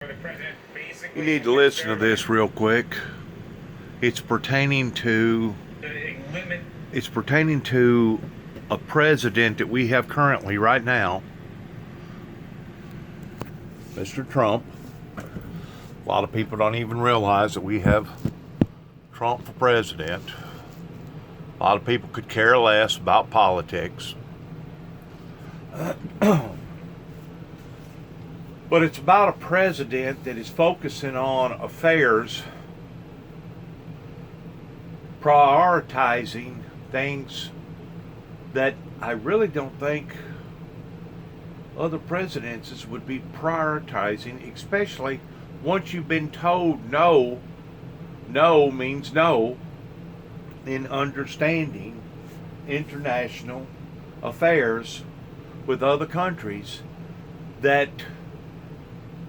You need to listen to this real quick. It's pertaining to a president that we have currently right now, Mr. Trump. A lot of people don't even realize that we have Trump for president. A lot of people could care less about politics. But it's about a president that is focusing on affairs, prioritizing things that I really don't think other presidents would be prioritizing, especially once you've been told no means no in understanding international affairs with other countries that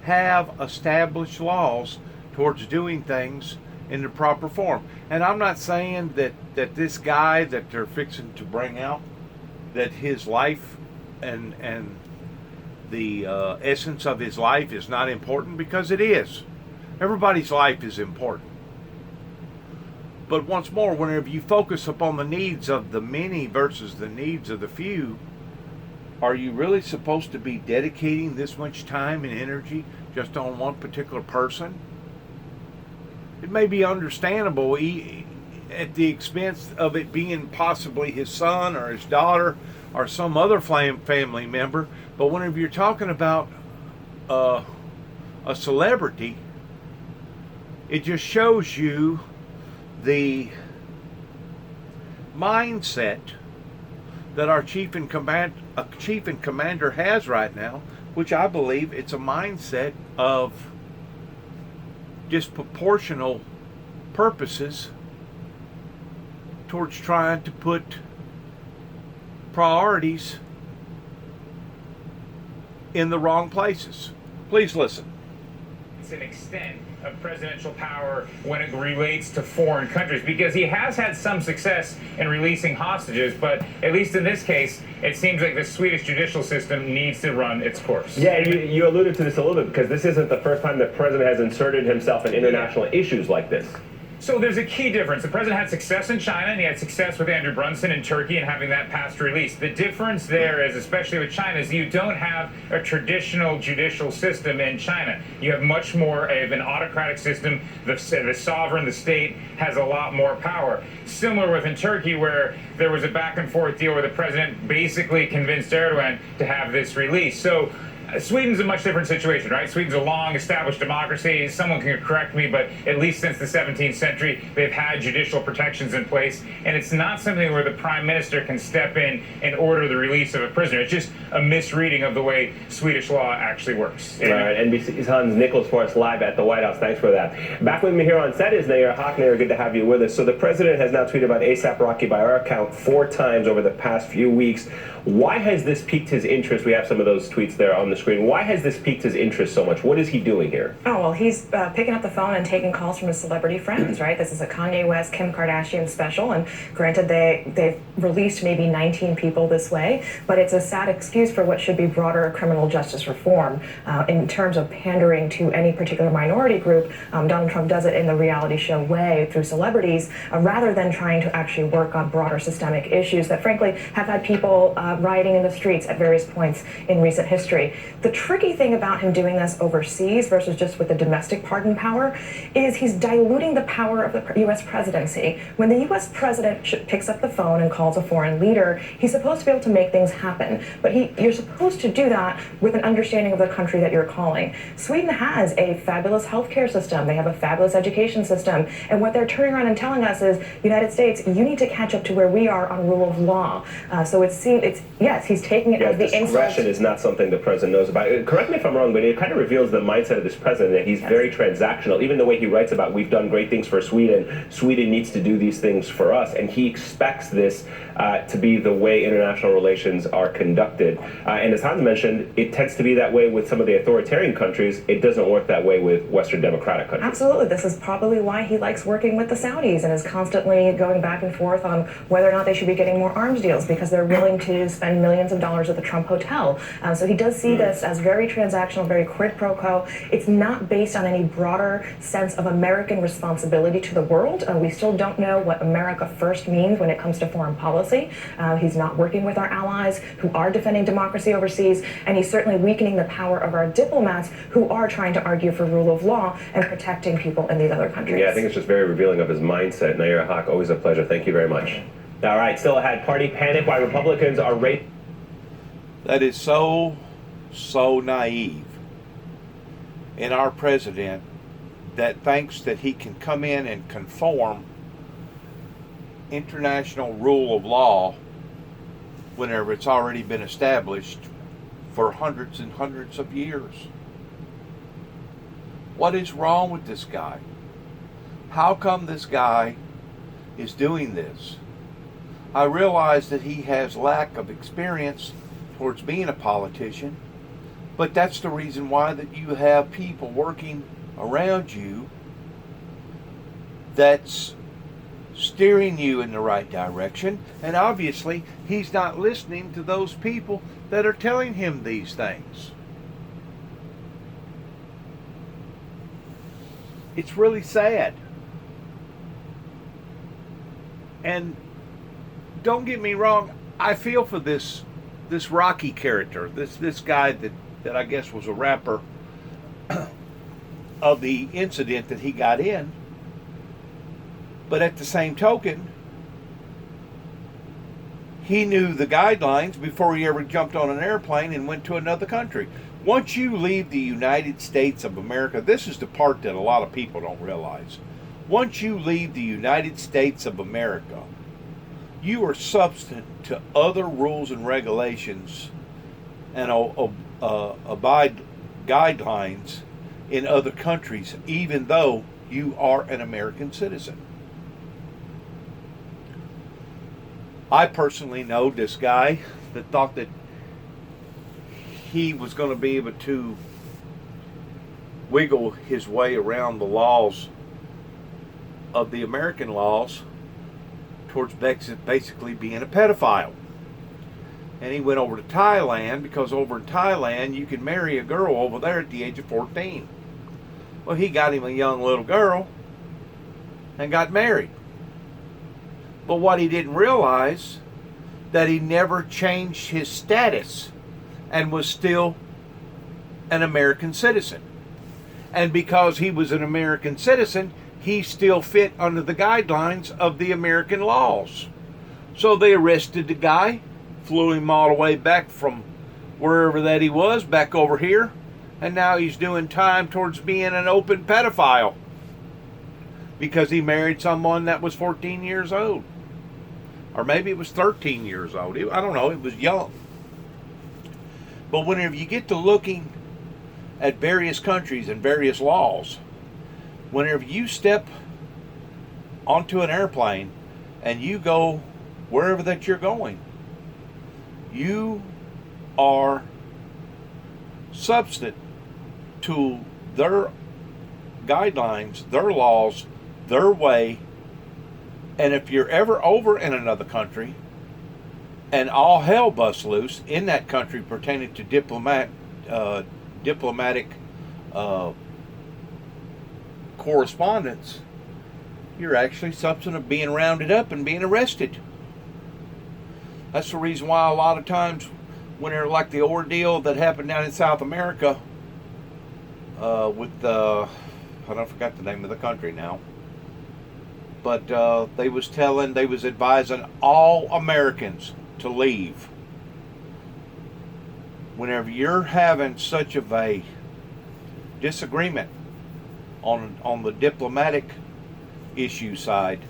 have established laws towards doing things in the proper form. And I'm not saying that this guy that they're fixing to bring out, that his life and the essence of his life is not important, because it is. Everybody's life is important. But once more, whenever you focus upon the needs of the many versus the needs of the few, are you really supposed to be dedicating this much time and energy just on one particular person? It may be understandable at the expense of it being possibly his son or his daughter or some other family member, but whenever you're talking about a celebrity, it just shows you the mindset that our chief and commander has right now, which I believe it's a mindset of disproportional purposes towards trying to put priorities in the wrong places. Please listen. It's an extent of presidential power when it relates to foreign countries, because he has had some success in releasing hostages, but at least in this case, it seems like the Swedish judicial system needs to run its course. Yeah, you alluded to this a little bit, because this isn't the first time the president has inserted himself in international issues like this. So there's a key difference. The president had success in China, and he had success with Andrew Brunson in Turkey and having that past release. The difference there is, especially with China, is you don't have a traditional judicial system in China. You have much more of an autocratic system. The sovereign, the state, has a lot more power. Similar with in Turkey, where there was a back and forth deal where the president basically convinced Erdogan to have this release. So Sweden's a much different situation, right? Sweden's a long-established democracy. Someone can correct me, but at least since the 17th century, they've had judicial protections in place, and it's not something where the prime minister can step in and order the release of a prisoner. It's just a misreading of the way Swedish law actually works. Right, NBC's Hans Nicholas Forrest live at the White House. Thanks for that. Back with me here on set is Nair Hockner. Good to have you with us. So the president has now tweeted about ASAP Rocky by our account 4 times over the past few weeks. Why has this piqued his interest? We have some of those tweets there on the screen. Why has this piqued his interest so much? What is he doing here? Oh, well, he's picking up the phone and taking calls from his celebrity friends, right? This is a Kanye West, Kim Kardashian special, and granted they've released maybe 19 people this way, but it's a sad excuse for what should be broader criminal justice reform. In terms of pandering to any particular minority group, Donald Trump does it in the reality show way through celebrities, rather than trying to actually work on broader systemic issues that frankly have had people rioting in the streets at various points in recent history. The tricky thing about him doing this overseas versus just with the domestic pardon power is he's diluting the power of the U.S. presidency. When the U.S. president picks up the phone and calls a foreign leader, he's supposed to be able to make things happen. But you're supposed to do that with an understanding of the country that you're calling. Sweden has a fabulous healthcare system. They have a fabulous education system. And what they're turning around and telling us is, United States, you need to catch up to where we are on rule of law. So yes, he's taking it as the insult. Discretion is not something the president knows about. Correct me if I'm wrong, but it kind of reveals the mindset of this president, that he's very transactional. Even the way he writes about, we've done great things for Sweden, Sweden needs to do these things for us, and he expects this to be the way international relations are conducted. And as Hans mentioned, it tends to be that way with some of the authoritarian countries. It doesn't work that way with Western democratic countries. Absolutely. This is probably why he likes working with the Saudis and is constantly going back and forth on whether or not they should be getting more arms deals, because they're willing to spend millions of dollars at the Trump Hotel. So he does see the this as very transactional, very quid pro quo. It's not based on any broader sense of American responsibility to the world. We still don't know what America first means when it comes to foreign policy. He's not working with our allies who are defending democracy overseas, and he's certainly weakening the power of our diplomats who are trying to argue for rule of law and protecting people in these other countries. Yeah, I think it's just very revealing of his mindset. Nayyera Haq, always a pleasure. Thank you very much. All right, still ahead, party panic, why Republicans are That is so naive in our president that thinks that he can come in and conform international rule of law whenever it's already been established for hundreds and hundreds of years. What is wrong with this guy? How come this guy is doing this? I realize that he has lack of experience towards being a politician, but that's the reason why that you have people working around you that's steering you in the right direction, and obviously he's not listening to those people that are telling him these things. It's really sad. And don't get me wrong, I feel for this Rocky character, this guy that I guess was a rapper of the incident that he got in. But at the same token, he knew the guidelines before he ever jumped on an airplane and went to another country. Once you leave the United States of America, this is the part that a lot of people don't realize. Once you leave the United States of America, you are subject to other rules and regulations and abide guidelines in other countries, even though you are an American citizen. I personally know this guy that thought that he was going to be able to wiggle his way around the laws of the American laws towards basically being a pedophile. And he went over to Thailand because over in Thailand you can marry a girl over there at the age of 14. Well, he got him a young little girl and got married. But what he didn't realize, that he never changed his status and was still an American citizen. And because he was an American citizen, he still fit under the guidelines of the American laws. So they arrested the guy, flew him all the way back from wherever that he was, back over here, and now he's doing time towards being an open pedophile because he married someone that was 14 years old. Or maybe it was 13 years old. I don't know, it was young. But whenever you get to looking at various countries and various laws, whenever you step onto an airplane and you go wherever that you're going, you are subject to their guidelines, their laws, their way. And if you're ever over in another country and all hell busts loose in that country pertaining to diplomatic correspondence, you're actually subject to being rounded up and being arrested. That's the reason why a lot of times when they're like the ordeal that happened down in South America with I forgot the name of the country now, but they was advising all Americans to leave. Whenever you're having such of a disagreement on the diplomatic issue side,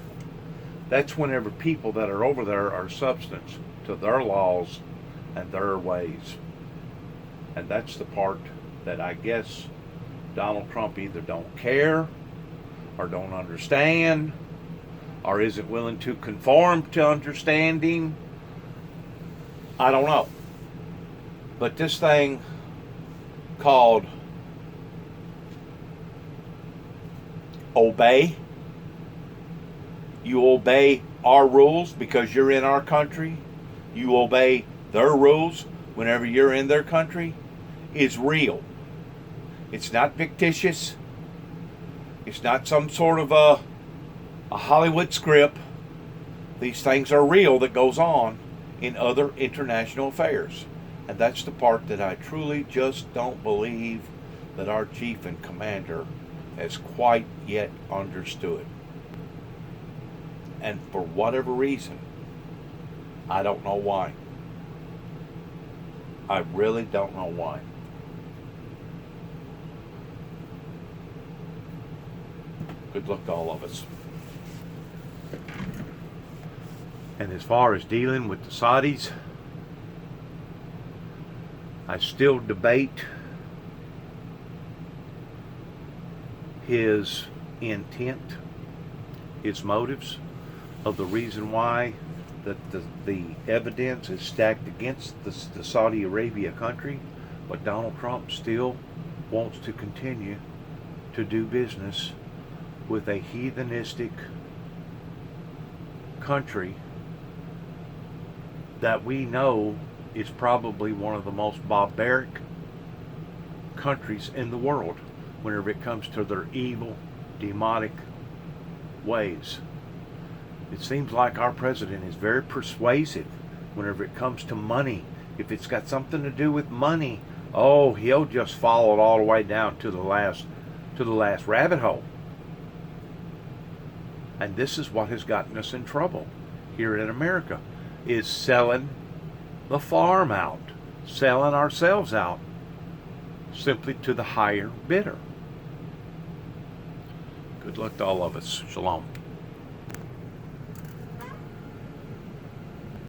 that's whenever people that are over there are subject to their laws and their ways. And that's the part that I guess Donald Trump either don't care or don't understand or isn't willing to conform to understanding. I don't know. But this thing called obey, you obey our rules because you're in our country, you obey their rules whenever you're in their country, is real. It's not fictitious. It's not some sort of a Hollywood script. These things are real that goes on in other international affairs. And that's the part that I truly just don't believe that our chief and commander has quite yet understood. And for whatever reason, I don't know why. I really don't know why. Good luck to all of us. And as far as dealing with the Saudis, I still debate his intent, his motives, of the reason why that the evidence is stacked against the Saudi Arabia country, but Donald Trump still wants to continue to do business with a heathenistic country that we know is probably one of the most barbaric countries in the world whenever it comes to their evil, demonic ways. It seems like our president is very persuasive whenever it comes to money. If it's got something to do with money, oh, he'll just follow it all the way down to the last rabbit hole. And this is what has gotten us in trouble here in America, is selling the farm out, selling ourselves out simply to the higher bidder. Good luck to all of us. Shalom.